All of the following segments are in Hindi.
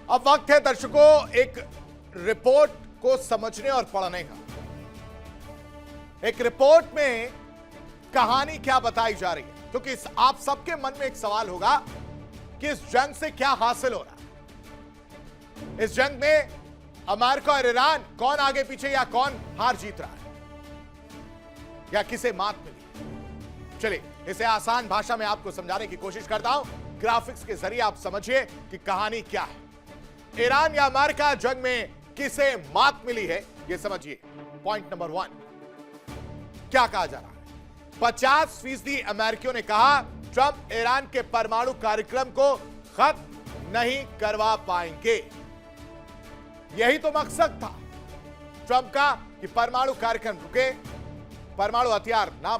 अब वक्त है दर्शकों एक रिपोर्ट को समझने और पढ़ने का। एक रिपोर्ट में कहानी क्या बताई जा रही है, क्योंकि आप सबके मन में एक सवाल होगा कि इस जंग से क्या हासिल हो रहा है। इस जंग में अमेरिका और ईरान कौन आगे पीछे या कौन हार जीत रहा है या किसे मात मिली। चलिए इसे आसान भाषा में आपको समझाने की कोशिश करता हूं। ग्राफिक्स के जरिए आप समझिए कि कहानी क्या है। ईरान या अमेरिका जंग में किसे मात मिली है यह समझिए। पॉइंट नंबर 1, क्या कहा जा रहा है। 50% अमेरिकियों ने कहा ट्रंप ईरान के परमाणु कार्यक्रम को खत्म नहीं करवा पाएंगे। यही तो मकसद था ट्रंप का कि परमाणु कार्यक्रम रुके, परमाणु हथियार ना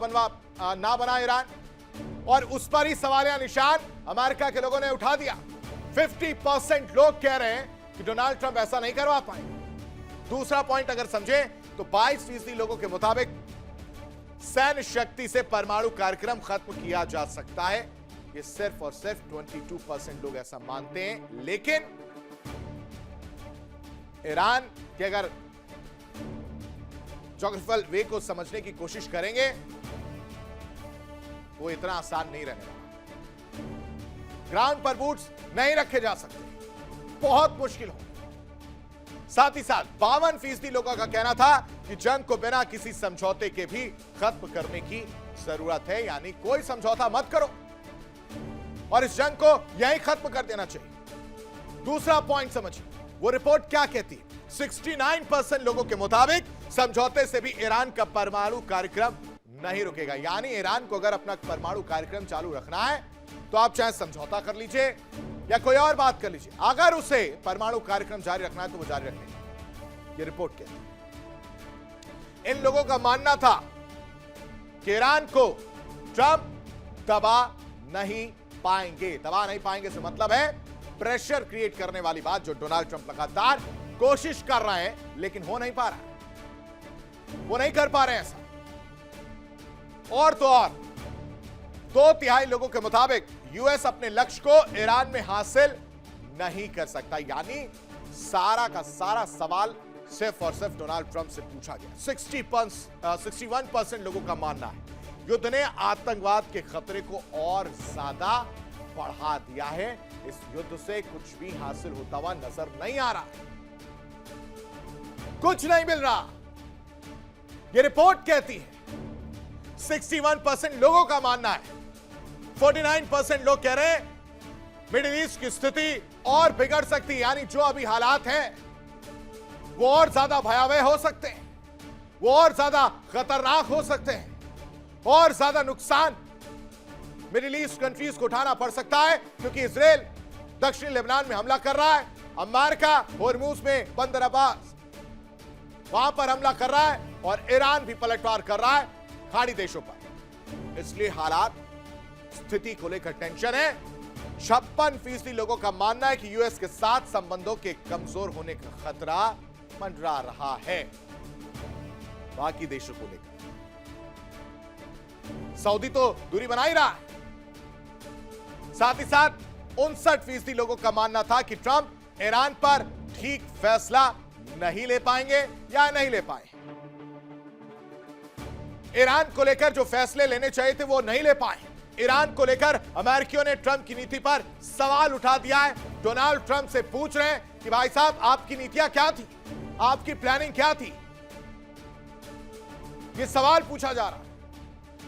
बना ईरान, और उस पर ही सवालिया निशान अमेरिका के लोगों ने उठा दिया। 50% लोग कह रहे हैं कि डोनाल्ड ट्रंप ऐसा नहीं करवा पाएंगे। दूसरा पॉइंट अगर समझे तो 22% लोगों के मुताबिक सैन्य शक्ति से परमाणु कार्यक्रम खत्म किया जा सकता है। ये सिर्फ और सिर्फ 22% लोग ऐसा मानते हैं। लेकिन ईरान के अगर ज्योग्राफिकल वे को समझने की कोशिश करेंगे वो इतना आसान नहीं रहने वाला। ग्राउंड पर बूट्स नहीं रखे जा सकते, बहुत मुश्किल हो। साथ ही साथ 52% लोगों का कहना था कि जंग को बिना किसी समझौते के भी खत्म करने की जरूरत है, यानी कोई समझौता मत करो और इस जंग को यहीं खत्म कर देना चाहिए। दूसरा पॉइंट समझिए, वो रिपोर्ट क्या कहती है। 69% लोगों के मुताबिक समझौते से भी ईरान का परमाणु कार्यक्रम नहीं रुकेगा। यानी ईरान को अगर अपना परमाणु कार्यक्रम चालू रखना है तो आप चाहे समझौता कर लीजिए या कोई और बात कर लीजिए, अगर उसे परमाणु कार्यक्रम जारी रखना है तो वो जारी रखेगा। ये रिपोर्ट कहती है। इन लोगों का मानना था कि ईरान को ट्रंप दबा नहीं पाएंगे। दबा नहीं पाएंगे से मतलब है प्रेशर क्रिएट करने वाली बात, जो डोनाल्ड ट्रंप लगातार कोशिश कर रहे हैं लेकिन हो नहीं पा रहा है, वो नहीं कर पा रहे हैं ऐसा। और तो और 2/3 लोगों के मुताबिक यूएस अपने लक्ष्य को ईरान में हासिल नहीं कर सकता। यानी सारा का सारा सवाल सिर्फ और सिर्फ डोनाल्ड ट्रंप से पूछा गया। 61% लोगों का मानना है युद्ध ने आतंकवाद के खतरे को और ज्यादा बढ़ा दिया है। इस युद्ध से कुछ भी हासिल होता हुआ नजर नहीं आ रहा, कुछ नहीं मिल रहा। यह रिपोर्ट कहती है। 61% लोगों का मानना है। 49% लोग कह रहे हैं मिडिल ईस्ट की स्थिति और बिगड़ सकती है, यानी जो अभी हालात हैं वो और ज्यादा भयावह हो सकते हैं, वो और ज्यादा खतरनाक हो सकते हैं, और ज्यादा नुकसान मिडिल ईस्ट कंट्रीज को उठाना पड़ सकता है, क्योंकि इजराइल दक्षिणी लेबनान में हमला कर रहा है, अमेरिका होर्मुज में बंदर अब्बास वहां पर हमला कर रहा है, और ईरान भी पलटवार कर रहा है खाड़ी देशों पर। इसलिए हालात स्थिति को लेकर टेंशन है। 56% लोगों का मानना है कि यूएस के साथ संबंधों के कमजोर होने का खतरा मंडरा रहा है। बाकी देशों को लेकर सऊदी तो दूरी बना ही रहा है। साथ ही साथ 59% लोगों का मानना था कि ट्रंप ईरान पर ठीक फैसला नहीं ले पाएंगे या नहीं ले पाए। ईरान को लेकर जो फैसले लेने चाहिए थे वो नहीं ले पाए। ईरान को लेकर अमेरिकियों ने ट्रंप की नीति पर सवाल उठा दिया है। डोनाल्ड ट्रंप से पूछ रहे हैं कि भाई साहब आपकी नीतियां क्या थी, आपकी प्लानिंग क्या थी। ये सवाल पूछा जा रहा है।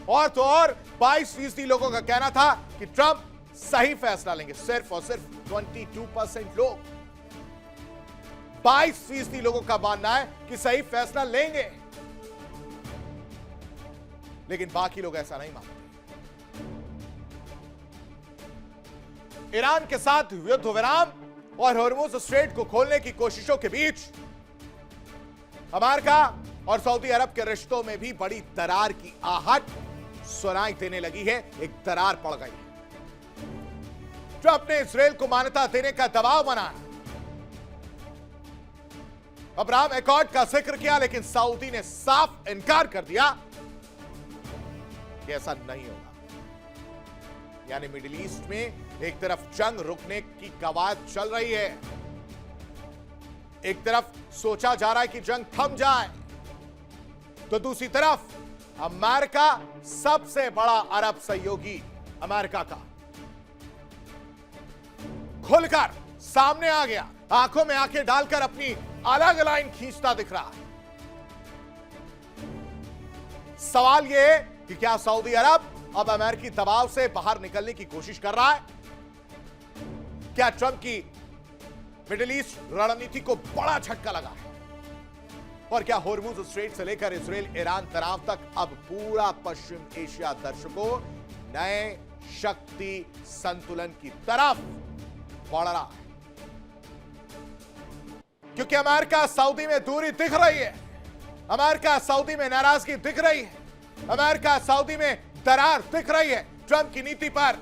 और तो और 22% लोगों का कहना था कि ट्रंप सही फैसला लेंगे। सिर्फ और सिर्फ 22% लोग, 22% लोगों का मानना है कि सही फैसला लेंगे, लेकिन बाकी लोग ऐसा नहीं मानते। ईरान के साथ युद्ध विराम और होर्मुज स्ट्रेट को खोलने की कोशिशों के बीच अमेरिका और सऊदी अरब के रिश्तों में भी बड़ी दरार की आहट सुनाई देने लगी है। एक दरार पड़ गई है। ट्रंप ने इजराइल को मान्यता देने का दबाव बनाया, अब्राहम एकॉर्ड का जिक्र किया, लेकिन सऊदी ने साफ इनकार कर दिया कि ऐसा नहीं होगा। यानी मिडिल ईस्ट में एक तरफ जंग रुकने की कवायद चल रही है, एक तरफ सोचा जा रहा है कि जंग थम जाए, तो दूसरी तरफ अमेरिका, सबसे बड़ा अरब सहयोगी अमेरिका का, खुलकर सामने आ गया, आंखों में आंखें डालकर अपनी अलग लाइन खींचता दिख रहा है। सवाल यह है कि क्या सऊदी अरब अब अमेरिकी दबाव से बाहर निकलने की कोशिश कर रहा है? क्या ट्रंप की मिडिल ईस्ट रणनीति को बड़ा झटका लगा है? और क्या होर्मुज स्ट्रेट से लेकर इजराइल ईरान तनाव तक अब पूरा पश्चिम एशिया दर्शकों नए शक्ति संतुलन की तरफ बढ़ रहा है? क्योंकि अमेरिका सऊदी में दूरी दिख रही है, अमेरिका सऊदी में नाराजगी दिख रही है, अमेरिका सऊदी में दरार दिख रही है। ट्रंप की नीति पर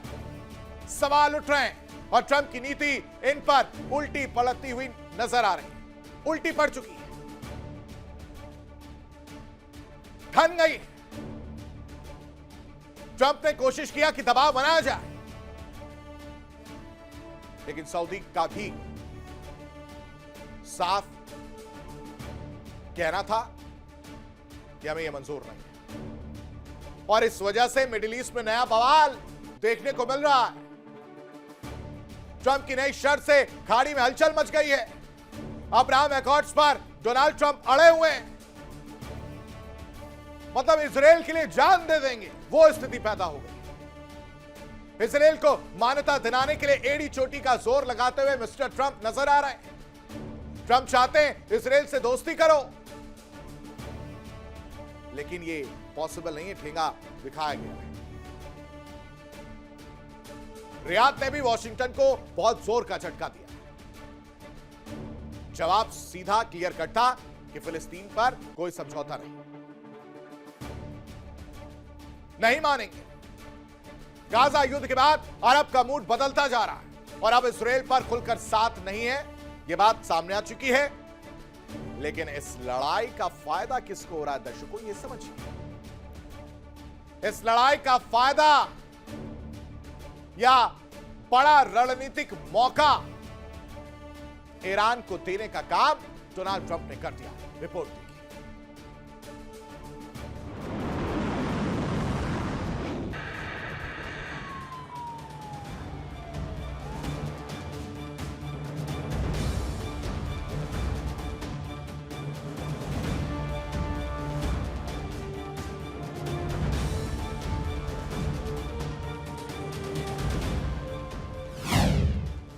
सवाल उठ रहे हैं और ट्रंप की नीति इन पर उल्टी पड़ती हुई नजर आ रही है, उल्टी पड़ चुकी है, ठन गई। ट्रंप ने कोशिश किया कि दबाव बनाया जाए, लेकिन सऊदी का भी साफ कहना था कि हमें यह मंजूर नहीं है, और इस वजह से मिडिल ईस्ट में नया बवाल देखने को मिल रहा है। ट्रंप की नई शर्त से खाड़ी में हलचल मच गई है। अब्राहम एकॉर्ड्स पर डोनाल्ड ट्रंप अड़े हुए हैं, मतलब इजराइल के लिए जान दे देंगे, वो स्थिति पैदा हो गई। इजराइल को मान्यता दिलाने के लिए एड़ी चोटी का जोर लगाते हुए मिस्टर ट्रंप नजर आ रहे हैं। ट्रंप चाहते हैं इजराइल से दोस्ती करो, लेकिन ये पॉसिबल नहीं है, ठेंगा दिखाया गया है। रियाद ने भी वॉशिंगटन को बहुत जोर का झटका दिया। जवाब सीधा क्लियर कट था कि फिलिस्तीन पर कोई समझौता नहीं मानेंगे। गाजा युद्ध के बाद अरब का मूड बदलता जा रहा है और अब इजराइल पर खुलकर साथ नहीं है, यह बात सामने आ चुकी है। लेकिन इस लड़ाई का फायदा किसको हो रहा है दर्शकों, ये समझिए। इस लड़ाई का फायदा या बड़ा रणनीतिक मौका ईरान को देने का काम डोनाल्ड ट्रंप ने कर दिया। रिपोर्ट देखिए।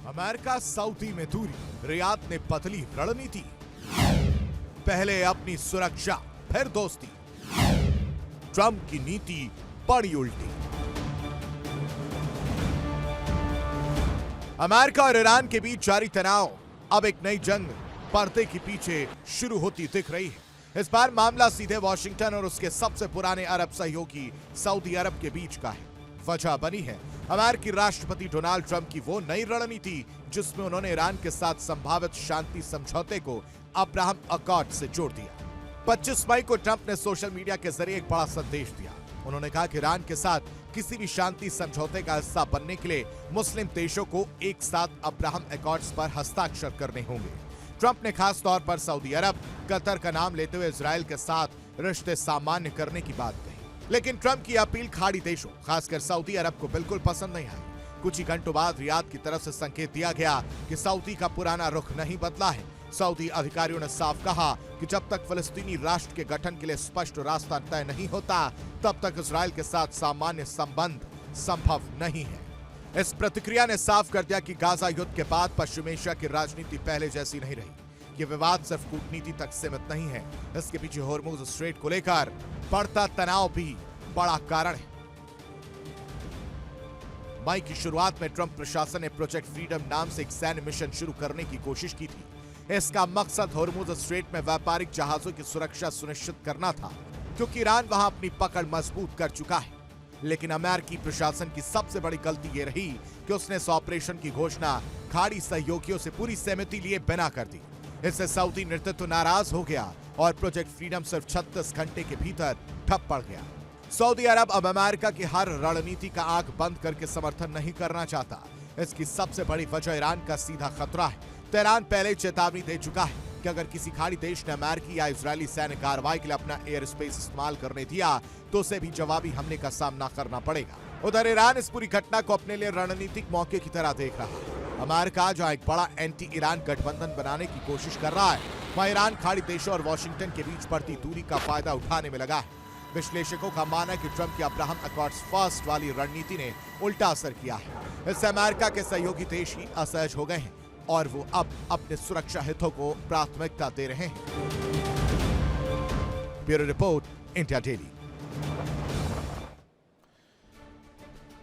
अमेरिका सऊदी में दूरी, रियाद ने बदली रणनीति। पहले अपनी सुरक्षा फिर दोस्ती, ट्रंप की नीति बड़ी उल्टी। अमेरिका और ईरान के बीच जारी तनाव अब एक नई जंग पर्दे के पीछे शुरू होती दिख रही है। इस बार मामला सीधे वॉशिंगटन और उसके सबसे पुराने अरब सहयोगी सऊदी अरब के बीच का है। वजह बनी है अमेरिकी राष्ट्रपति डोनाल्ड ट्रंप की वो नई रणनीति जिसमें उन्होंने ईरान के साथ संभावित शांति समझौते को अब्राहम अकॉर्ड से जोड़ दिया। 25 मई को ट्रंप ने सोशल मीडिया के जरिए एक बड़ा संदेश दिया। उन्होंने कहा कि ईरान के साथ किसी भी शांति समझौते का हिस्सा बनने के लिए मुस्लिम देशों को एक साथ अब्राहम अकॉर्ड्स पर हस्ताक्षर करने होंगे। ट्रंप ने खास तौर पर सऊदी अरब, कतर का नाम लेते हुए इजराइल के साथ रिश्ते सामान्य करने की बात कही। लेकिन ट्रंप की अपील खाड़ी देशों, खासकर सऊदी अरब को बिल्कुल पसंद नहीं आई। कुछ ही घंटों बाद रियाद की तरफ से संकेत दिया गया कि सऊदी का पुराना रुख नहीं बदला है। सऊदी अधिकारियों ने साफ कहा कि जब तक फिलिस्तीनी राष्ट्र के गठन के लिए स्पष्ट रास्ता तय नहीं होता, तब तक इजराइल के साथ सामान्य संबंध संभव नहीं है। इस प्रतिक्रिया ने साफ कर दिया कि गाजा युद्ध के बाद पश्चिम एशिया की राजनीति पहले जैसी नहीं रही। ये विवाद सिर्फ कूटनीति तक सीमित नहीं है, इसके पीछे होर्मुज स्ट्रेट को लेकर बढ़ता तनाव भी बड़ा कारण है। मई की शुरुआत में ट्रंप प्रशासन ने प्रोजेक्ट फ्रीडम नाम से एक सैन्य मिशन शुरू करने की कोशिश की थी। इसका मकसद होर्मुज स्ट्रेट में व्यापारिक जहाजों की सुरक्षा सुनिश्चित करना था, क्योंकि ईरान वहां अपनी पकड़ मजबूत कर चुका है। लेकिन अमेरिकी प्रशासन की सबसे बड़ी गलती यह रही कि उसने इस ऑपरेशन की घोषणा खाड़ी सहयोगियों से पूरी सहमति लिए बिना कर दी। इससे सऊदी नेतृत्व नाराज हो गया और प्रोजेक्ट फ्रीडम सिर्फ 36 घंटे के भीतर ठप पड़ गया। सऊदी अरब अब अमेरिका की हर रणनीति का आंख बंद करके समर्थन नहीं करना चाहता। इसकी सबसे बड़ी वजह ईरान का सीधा खतरा है। तेहरान पहले चेतावनी दे चुका है कि अगर किसी खाड़ी देश ने अमेरिकी या इजरायली सैन्य कार्रवाई के लिए अपना एयर स्पेस इस्तेमाल करने दिया तो उसे भी जवाबी हमले का सामना करना पड़ेगा। उधर ईरान इस पूरी घटना को अपने लिए रणनीतिक मौके की तरह देख रहा है। अमेरिका जहां एक बड़ा एंटी ईरान गठबंधन बनाने की कोशिश कर रहा है, वहां ईरान खाड़ी देशों और वॉशिंगटन के बीच बढ़ती दूरी का फायदा उठाने में लगा है। विश्लेषकों का मानना है कि ट्रंप की अब्राहम अकॉर्ड्स फर्स्ट वाली रणनीति ने उल्टा असर किया है। इससे अमेरिका के सहयोगी देश ही असहज हो गए हैं और वो अब अपने सुरक्षा हितों को प्राथमिकता दे रहे हैं। Bureau report, India daily.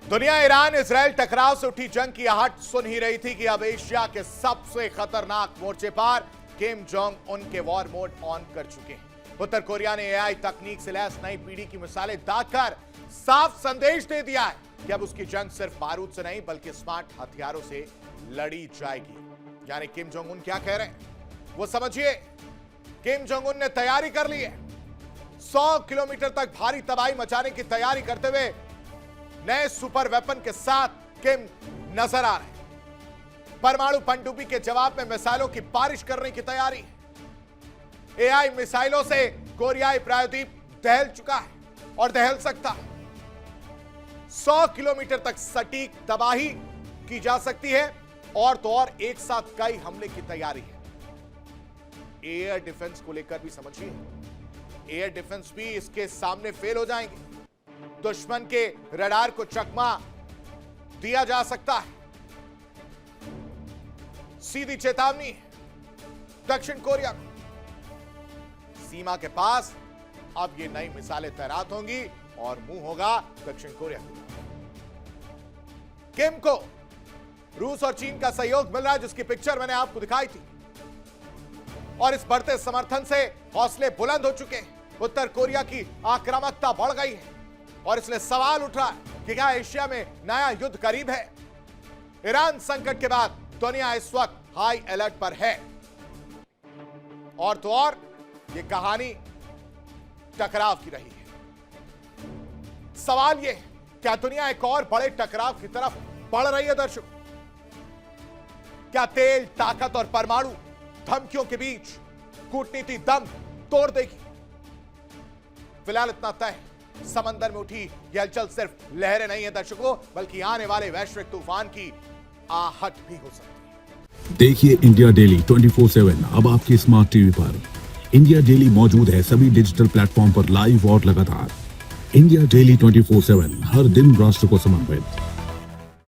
दुनिया ईरान इजराइल टकराव से उठी जंग की आहट सुन ही रही थी कि अब एशिया के सबसे खतरनाक मोर्चे पर किम जोंग उन के वॉर मोड ऑन कर चुके हैं। उत्तर कोरिया ने एआई तकनीक से लैस नई पीढ़ी की मिसालें दागकर साफ संदेश दे दिया है कि अब उसकी जंग सिर्फ बारूद से नहीं बल्कि स्मार्ट हथियारों से लड़ी जाएगी। यानी किम जोंग उन क्या कह रहे हैं वो समझिए। किम जोंग उन ने तैयारी कर ली है। 100 किलोमीटर तक भारी तबाही मचाने की तैयारी करते हुए नए सुपर वेपन के साथ किम नजर आ रहे हैं। परमाणु पनडुब्बी के जवाब में मिसाइलों की बारिश करने की तैयारी है। एआई मिसाइलों से कोरियाई प्रायद्वीप दहल चुका है और दहल सकता है। 100 किलोमीटर तक सटीक तबाही की जा सकती है और तो और एक साथ कई हमले की तैयारी है। एयर डिफेंस को लेकर भी समझिए, एयर डिफेंस भी इसके सामने फेल हो जाएंगे। दुश्मन के रडार को चकमा दिया जा सकता है। सीधी चेतावनी दक्षिण कोरिया को। सीमा के पास अब ये नई मिसाइलें तैनात होंगी और मुंह होगा दक्षिण कोरिया को। किम को रूस और चीन का सहयोग मिल रहा है, जिसकी पिक्चर मैंने आपको दिखाई थी, और इस बढ़ते समर्थन से हौसले बुलंद हो चुके हैं। उत्तर कोरिया की आक्रामकता बढ़ गई है और इसलिए सवाल उठ रहा है कि क्या एशिया में नया युद्ध करीब है। ईरान संकट के बाद दुनिया इस वक्त हाई अलर्ट पर है और तो और ये कहानी टकराव की रही है। सवाल ये, क्या दुनिया एक और बड़े टकराव की तरफ बढ़ रही है दर्शकों? क्या तेल, ताकत और परमाणु धमकियों के बीच कूटनीति दम तोड़ देगी? फिलहाल इतना तय, समंदर में उठी यह हलचल सिर्फ लहरें नहीं है दर्शकों, बल्कि आने वाले वैश्विक तूफान की आहट भी हो सकती है। देखिए इंडिया डेली 24/7 अब आपके स्मार्ट टीवी पर। इंडिया डेली मौजूद है सभी डिजिटल प्लेटफॉर्म पर लाइव और लगातार। इंडिया डेली 24/7 हर दिन राष्ट्र को समर्पित।